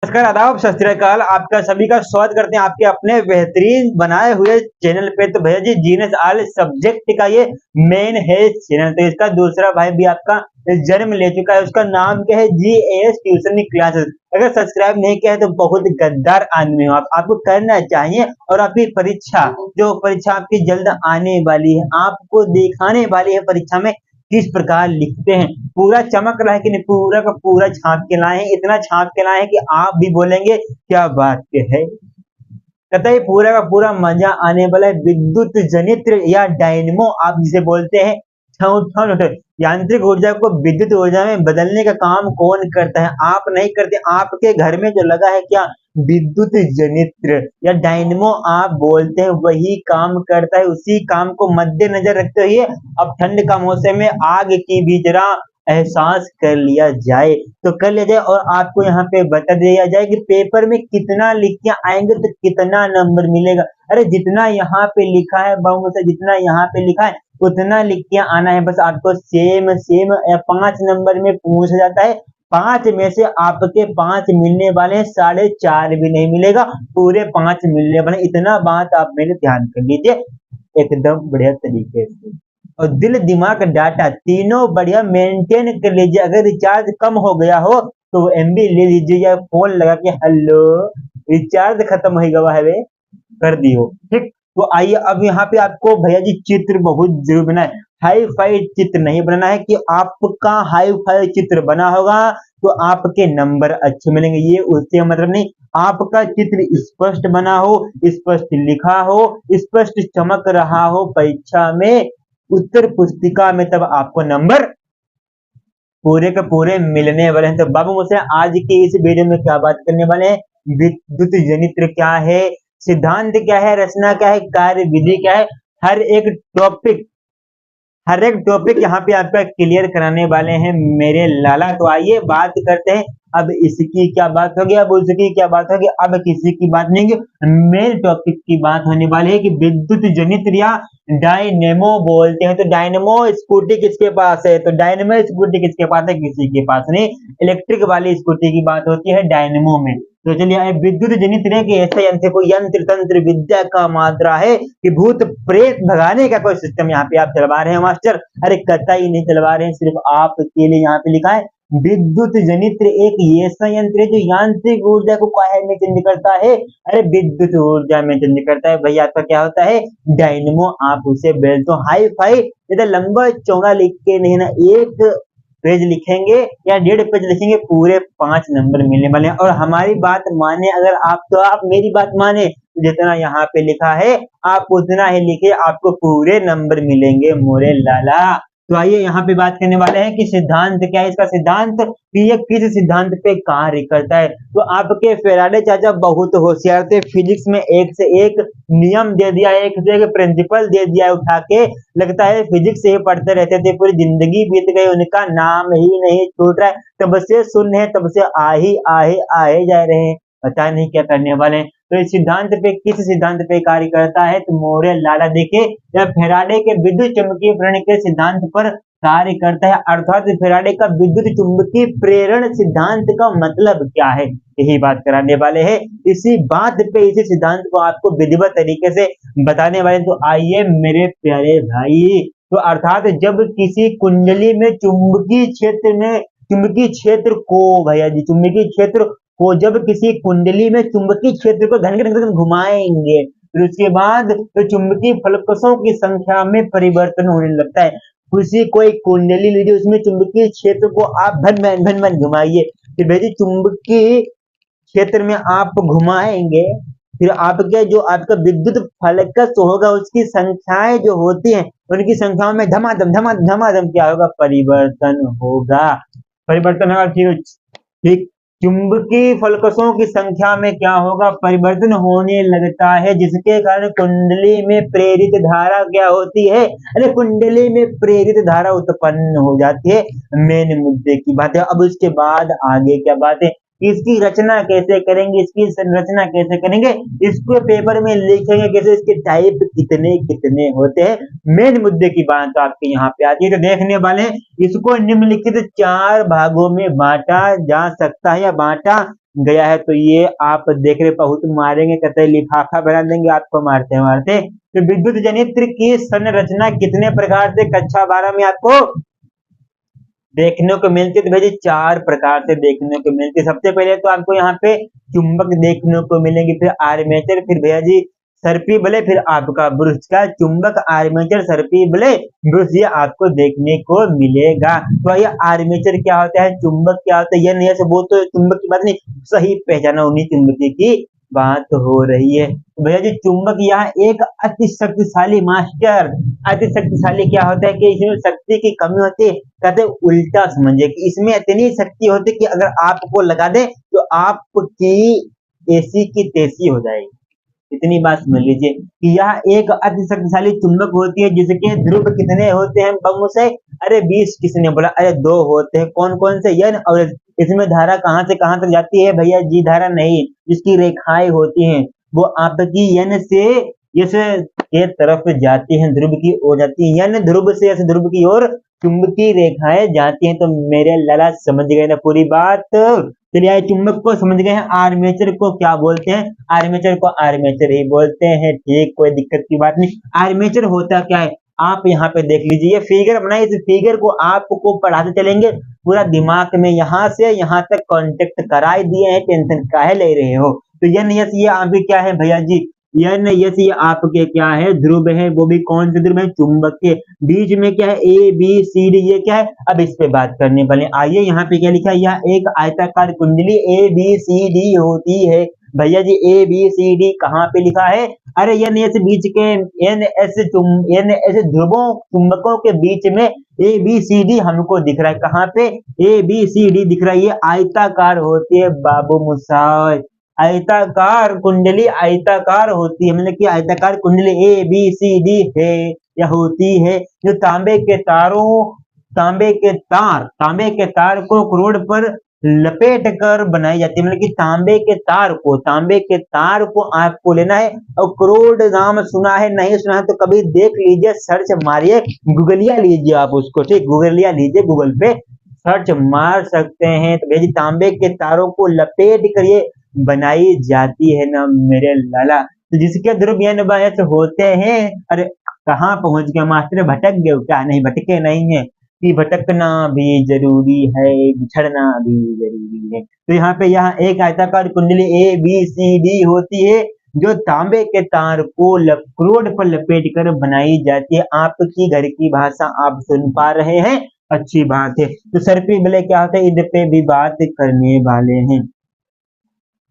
नमस्कार, आदाब, सत श्री अकाल। आपका सभी का स्वागत करते हैं आपके अपने बेहतरीन बनाए हुए चैनल पे। तो भैया जी, जीनस ऑल सब्जेक्ट का ये मेन है चैनल। तो इसका दूसरा भाई भी आपका जन्म ले चुका है, उसका नाम क्या है, GAS ट्यूशन क्लासेस। अगर सब्सक्राइब नहीं किया है तो बहुत गद्दार आदमी हो आप, आपको करना चाहिए। और आपकी परीक्षा, जो परीक्षा आपकी जल्द आने वाली है, आपको दिखाने वाली है परीक्षा में किस प्रकार लिखते हैं। पूरा चमक रहा है कि नहीं, पूरा का पूरा छाप के लाए हैं, इतना छाप के लाए हैं कि आप भी बोलेंगे क्या बात है। कतई पूरा का पूरा मजा आने वाला है। विद्युत जनित्र या डायनमो आप जिसे बोलते हैं, यांत्रिक ऊर्जा को विद्युत ऊर्जा में बदलने का काम कौन करता है? आप नहीं करते। आपके घर में जो लगा है क्या, विद्युत जनित्र या डायनमो आप बोलते हैं, वही काम करता है। उसी काम को मद्देनजर रखते हुए अब ठंड का मौसम में आग की भी जरा एहसास कर लिया जाए, तो कर लिया जाए। और आपको यहाँ पे बता दिया जाए कि पेपर में कितना लिख के आएंगे तो कितना नंबर मिलेगा। अरे जितना यहाँ पे लिखा है बाबू से, जितना यहाँ पे लिखा है उतना लिख के आना है। बस आपको सेम 5 नंबर में पूछा जाता है। 5 में से आपके 5 मिलने वाले हैं, 4.5 भी नहीं मिलेगा, पूरे 5 मिलने वाले। इतना बात आप मेरे ध्यान कर लीजिए एकदम बढ़िया तरीके से। और दिल दिमाग डाटा तीनों बढ़िया मेंटेन कर लीजिए। अगर रिचार्ज कम हो गया हो तो MB ले लीजिए, या फोन लगा के हेलो रिचार्ज खत्म हो गया है कर दियो, ठीक। तो आइए अब यहाँ पे आपको भैया जी चित्र बहुत जरूर बनाना है। हाई फाई चित्र नहीं बनाना है कि आपका हाई फाई चित्र बना होगा तो आपके नंबर अच्छे मिलेंगे, ये उससे मतलब नहीं। आपका चित्र स्पष्ट बना हो, स्पष्ट लिखा हो, स्पष्ट चमक रहा हो परीक्षा में, उत्तर पुस्तिका में, तब आपको नंबर पूरे के पूरे मिलने वाले हैं। तो बाबू मुझसे आज के इस वीडियो में क्या बात करने वाले हैं, विद्युत जनित्र क्या है, सिद्धांत क्या है, रचना क्या है, कार्य विधि क्या है, हर एक टॉपिक यहाँ पे आपका क्लियर कराने वाले हैं मेरे लाला। तो आइए बात करते हैं। अब इसकी क्या बात होगी, अब उसकी क्या बात होगी, अब किसी की बात नहीं, मेन टॉपिक की बात होने वाली है कि विद्युत जनित्र या डायनेमो बोलते हैं। तो डायनेमो स्कूटी किसके पास है, तो डायनेमो स्कूटी किसके पास है, किसी के पास नहीं। इलेक्ट्रिक वाली स्कूटी की बात होती है डायनेमो में। तो चलिए, विद्युत जनित्र के ऐसे यंत्र को यंत्र तंत्र विद्या का मात्रा है कि भूत प्रेत भगाने का कोई सिस्टम यहाँ पे आप चलवा रहे हैं मास्टर। अरे कतई नहीं चलवा रहे हैं, सिर्फ आपके लिए यहाँ पे लिखा है विद्युत जनित्र एक ऐसा यंत्र है जो यांत्रिक ऊर्जा को काहे में चेंज करता है। अरे विद्युत ऊर्जा में चेंज करता है भैया। आपका क्या होता है, डायनमो। आप उसे बोलते हो हाई फाई। इधर लंबा चौड़ा लिख के नहीं ना, एक पेज लिखेंगे या 1.5 पेज लिखेंगे, पूरे 5 नंबर मिलने वाले हैं। और हमारी बात माने अगर आप, तो आप मेरी बात माने, जितना यहाँ पे लिखा है आप उतना ही लिखे, आपको पूरे नंबर मिलेंगे मोरे लाला। तो आइए यहाँ पे बात करने वाले हैं कि सिद्धांत क्या है, इसका सिद्धांत कि ये किस सिद्धांत पे कार्य करता है। तो आपके फेराडे चाचा बहुत होशियार थे, फिजिक्स में एक से एक नियम दे दिया, एक से एक प्रिंसिपल दे दिया उठा के। लगता है फिजिक्स से ही पढ़ते रहते थे, पूरी जिंदगी बीत गई, उनका नाम ही नहीं छूट रहा है। तब से सुन है, तब से आए जा रहे हैं, पता नहीं क्या करने वाले हैं। तो इस सिद्धांत पे, किस सिद्धांत पे कार्य करता है, तो मोरे लाला देखे यह फेराडे के विद्युत चुंबकीय प्रेरण के सिद्धांत पर कार्य करता है। अर्थात फेराडे का विद्युत चुंबकीय प्रेरण सिद्धांत का मतलब क्या है, यही बात कराने वाले हैं। इसी बात पे, इसी सिद्धांत को आपको विधिवत तरीके से बताने वाले। तो आइए मेरे प्यारे भाई, तो अर्थात जब किसी कुंडली में चुंबकीय क्षेत्र को भैया जी, चुंबकीय क्षेत्र को जब किसी कुंडली में चुंबकीय क्षेत्र को घन घुमाएंगे, फिर उसके बाद तो चुंबकीय फलकों की संख्या में परिवर्तन होने लगता है। किसी कोई कुंडली लीजिए, उसमें चुंबकीय क्षेत्र को आप भन घुमाइए, फिर भैया चुंबकीय क्षेत्र में आप घुमाएंगे, फिर आपके जो आपका विद्युत फलकस होगा उसकी संख्याएं जो होती हैं, उनकी संख्याओं में धमाधम क्या होगा, परिवर्तन होगा। ठीक, चुंबकीय फलकों की संख्या में क्या होगा, परिवर्तन होने लगता है, जिसके कारण कुंडली में प्रेरित धारा क्या होती है, अरे कुंडली में प्रेरित धारा उत्पन्न हो जाती है। मेन मुद्दे की बात है। अब उसके बाद आगे क्या बात है, इसकी रचना कैसे करेंगे, इसकी संरचना कैसे करेंगे, इसको पेपर में लिखेंगे कैसे, इसके टाइप कितने होते हैं, मेन मुद्दे की बात तो आपके यहाँ पे आती है। तो देखने वाले इसको निम्नलिखित 4 भागों में बांटा जा सकता है या बांटा गया है। तो ये आप देख रहे बहुत मारेंगे, कतई लिफाफा बना देंगे आपको मारते मारते। तो विद्युत जनित्र की संरचना कितने प्रकार से कक्षा 12 में आपको देखने को मिलती है? तो भैया 4 प्रकार से देखने को मिलती है। सबसे पहले तो आपको यहाँ पे चुंबक देखने को मिलेंगे, फिर आर्मेचर, फिर भैया जी सर्पी बले, फिर आपका ब्रश का चुंबक, आर्मेचर, सर्पी बले, ब्रश, ये आपको देखने को मिलेगा। तो ये आर्मेचर क्या होता है, चुंबक क्या होता है, ये नहीं है वो तो चुंबक की बात नहीं, सही पहचाना, उन्हीं चुंबकीय की बात हो रही है। तो भैया जी चुंबक यहाँ एक अति शक्तिशाली मास्टर, अति शक्तिशाली क्या होता है कि इसमें शक्ति की कमी होती है, कहते उल्टा समझिए कि इसमें इतनी शक्ति होती है कि अगर आपको लगा दे तो आपकी ऐसी की तैसी हो जाएगी। इतनी बात समझ लीजिए कि यह एक अति शक्तिशाली चुंबक होती है जिसके ध्रुव कितने होते हैं बम से? अरे 20, किसने बोला? अरे 2 होते हैं। कौन कौन से? यन और इसमें धारा कहां से कहां तक जाती है भैया जी? धारा नहीं, जिसकी रेखाएं होती हैं वो आपकी यन से यस के तरफ जाती हैं, ध्रुव की ओर जाती है। यन ध्रुव से यस ध्रुव की ओर चुंबकीय रेखाएं जाती हैं। तो मेरे लाला समझ गए ना पूरी बात? चलिए आइए, चुंबक को समझ गए हैं, आर्मेचर को क्या बोलते हैं? आर्मेचर को आर्मेचर ही बोलते हैं, ठीक, कोई दिक्कत की बात नहीं। आर्मेचर होता क्या है आप यहाँ पे देख लीजिए, ये फिगर बनाए, इस फिगर को आपको पढ़ाते चलेंगे, पूरा दिमाग में यहाँ से यहाँ तक कॉन्टेक्ट कराए दिए हैं, टेंशन काहे ले रहे हो। तो यन यस ये आपके क्या है भैया जी? यन यस ये आपके क्या है? ध्रुव है, वो भी कौन से ध्रुव है? चुंबक के। बीच में क्या है? ए बी सी डी, ये क्या है? अब इस पे बात करने वाले। आइए यहाँ पे क्या लिखा है? यह एक आयताकार कुंडली ए बी सी डी होती है। भैया जी ए बी सी डी कहाँ पे लिखा है? अरे एन एस बीच के एन एस ध्रुवों चुंबकों के बीच में ए बी सी डी हमको दिख रहा है। कहाँ पे? ए बी सी डी दिख रहा है। ये आयताकार होती है बाबू मुसाय, आयताकार कुंडली आयताकार होती है, मतलब कि आयताकार कुंडली ए बी सी डी है या होती है, जो तांबे के तार को क्रोड पर लपेट कर बनाई जाती है। मतलब कि तांबे के तार को आपको लेना है। और क्रोड नाम सुना है, नहीं सुना है तो कभी देख लीजिए, सर्च मारिए, गूगलिया लीजिए आप उसको, ठीक, गूगलिया लीजिए, गूगल पे सर्च मार सकते हैं। तो भैया तांबे के तारों को लपेट कर ये बनाई जाती है ना मेरे लाला। तो जिसके ध्रुव एन बाय एस होते हैं, अरे कहाँ पहुंच गया मास्टर, भटक गए क्या? नहीं भटके नहीं है, कि भटकना भी जरूरी है, बिछड़ना भी जरूरी है। तो यहाँ पे यहाँ एक आयताकार कुंडली ए बी सी डी होती है, जो तांबे के तार को क्रोड पर लपेट कर बनाई जाती है। आपकी घर की भाषा आप सुन पा रहे हैं, अच्छी बात है। तो सर्पी बले क्या होता है, इधर पे भी बात करने वाले हैं,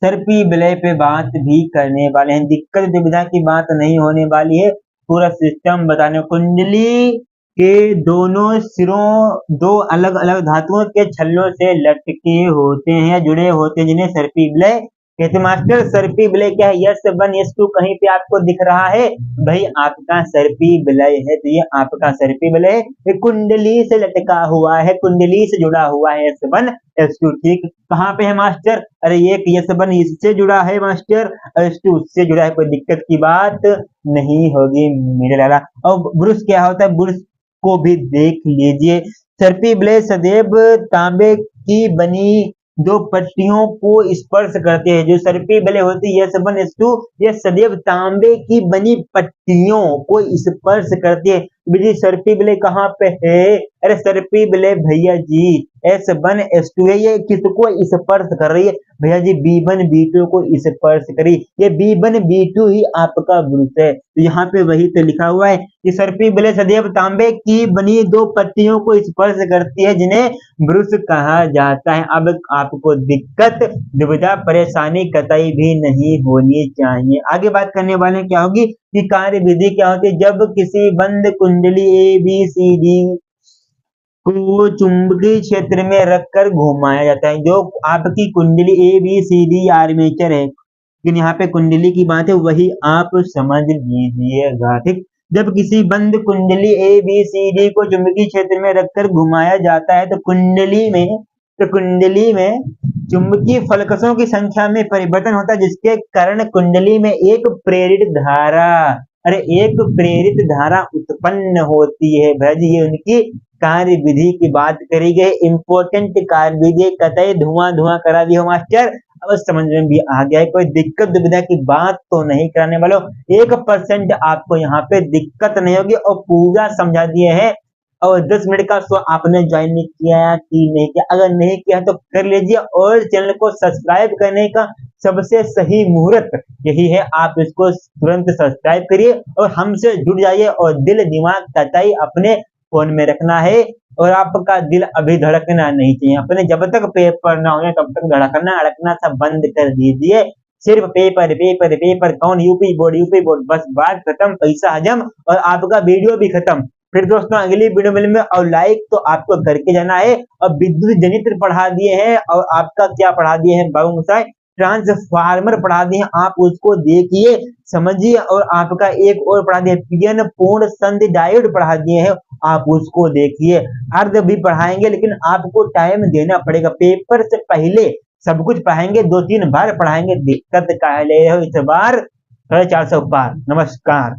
सर्पी बले पे बात भी करने वाले हैं। दिक्कत दुविधा की बात नहीं होने वाली है, पूरा सिस्टम बताने। कुंडली के दोनों सिरों दो अलग अलग धातुओं के छल्लों से लटके होते हैं या जुड़े होते हैं, जिन्हें सर्पी बले कहते। मास्टर सर्पी बले क्या है? यस वन यस टू कहीं पे आपको दिख रहा है भाई, आपका सर्पी बलय है। तो ये आपका सर्पी बलय है, ये कुंडली से लटका हुआ है, कुंडली से जुड़ा हुआ है, यस वन यस टू, ठीक। कहाँ पे है मास्टर? अरे ये यस वन इससे जुड़ा है मास्टर, यस टू उससे जुड़ा है, कोई दिक्कत की बात नहीं होगी मेरे लाला। और ब्रुश क्या होता है? ब्रुश को भी देख लीजिए। सर्पी बले सदैव तांबे की बनी 2 पट्टियों को स्पर्श करते हैं। जो सर्पी बले होती है S1 S2, ये सदैव तांबे की बनी पट्टियों को स्पर्श करते हैं। भैया सर्पी बले कहाँ पे है? अरे सर्पी बले भैया जी S1 S2 है, ये किसको स्पर्श कर रही है भैया जी? B1 B2 को स्पर्श करी, ये B1 B2 ही आपका ब्रुश है। तो यहाँ पे वही तो लिखा हुआ है कि सर्पी बले सदैव तांबे की बनी 2 पट्टियों को स्पर्श करती है, जिन्हें ब्रुश कहा जाता है। अब आपको दिक्कत दुविधा परेशानी कतई भी नहीं होनी चाहिए। आगे बात करने वाले क्या होगी कि कार्य विधि क्या होती है? जब किसी बंद कुंडली ए बी सी डी को चुंबकीय क्षेत्र में रखकर घुमाया जाता है। जो आपकी कुंडली A B C D armature है, लेकिन यहाँ पे कुंडली की बात है, वही आप समझ लीजिएगा, ठीक। जब किसी बंद कुंडली ए बी सी डी को चुंबकीय क्षेत्र में रखकर घुमाया जाता है तो कुंडली में चुंबकीय फलकसों की संख्या में परिवर्तन होता है, जिसके कारण कुंडली में एक प्रेरित धारा उत्पन्न होती है। भाई ये उनकी कार्य विधि की बात करी गई, इंपोर्टेंट कार्य विधि, कतई धुआं करा दियो मास्टर। अब समझ में भी आ गया है, कोई दिक्कत दुविधा की बात तो नहीं कराने वालों। 1% आपको यहाँ पे दिक्कत नहीं होगी और पूरा समझा दिए हैं। और 10 मिनट का शो आपने ज्वाइन नहीं किया कि नहीं किया, अगर नहीं किया तो कर लीजिए। और चैनल को सब्सक्राइब करने का सबसे सही मुहूर्त यही है, आप इसको तुरंत सब्सक्राइब करिए और हमसे जुड़ जाइए। और दिल दिमाग तताई अपने फोन में रखना है और आपका दिल अभी धड़कना नहीं चाहिए। अपने जब तक पेपर ना हो तब तक धड़कना अड़कना सब बंद कर दीजिए। सिर्फ पेपर पेपर पेपर, कौन यूपी बोर्ड, बस बात खत्म, पैसा हजम और आपका वीडियो भी खत्म। फिर दोस्तों अगली वीडियो मिलेंगे। और लाइक तो आपको करके जाना है। और विद्युत जनित्र पढ़ा दिए हैं और आपका क्या पढ़ा दिए हैं बाबू मसाई, ट्रांसफार्मर पढ़ा दिए हैं, आप उसको देखिए समझिए। और आपका एक और पढ़ा दिया पीएन पूर्ण संधि डायोड पढ़ा दिए हैं, आप उसको देखिए। अर्ध भी पढ़ाएंगे लेकिन आपको टाइम देना पड़ेगा, पेपर से पहले सब कुछ पढ़ाएंगे, 2-3 बार पढ़ाएंगे। दिक्कत काहे ले रहे हो इस बार 450 पार। नमस्कार।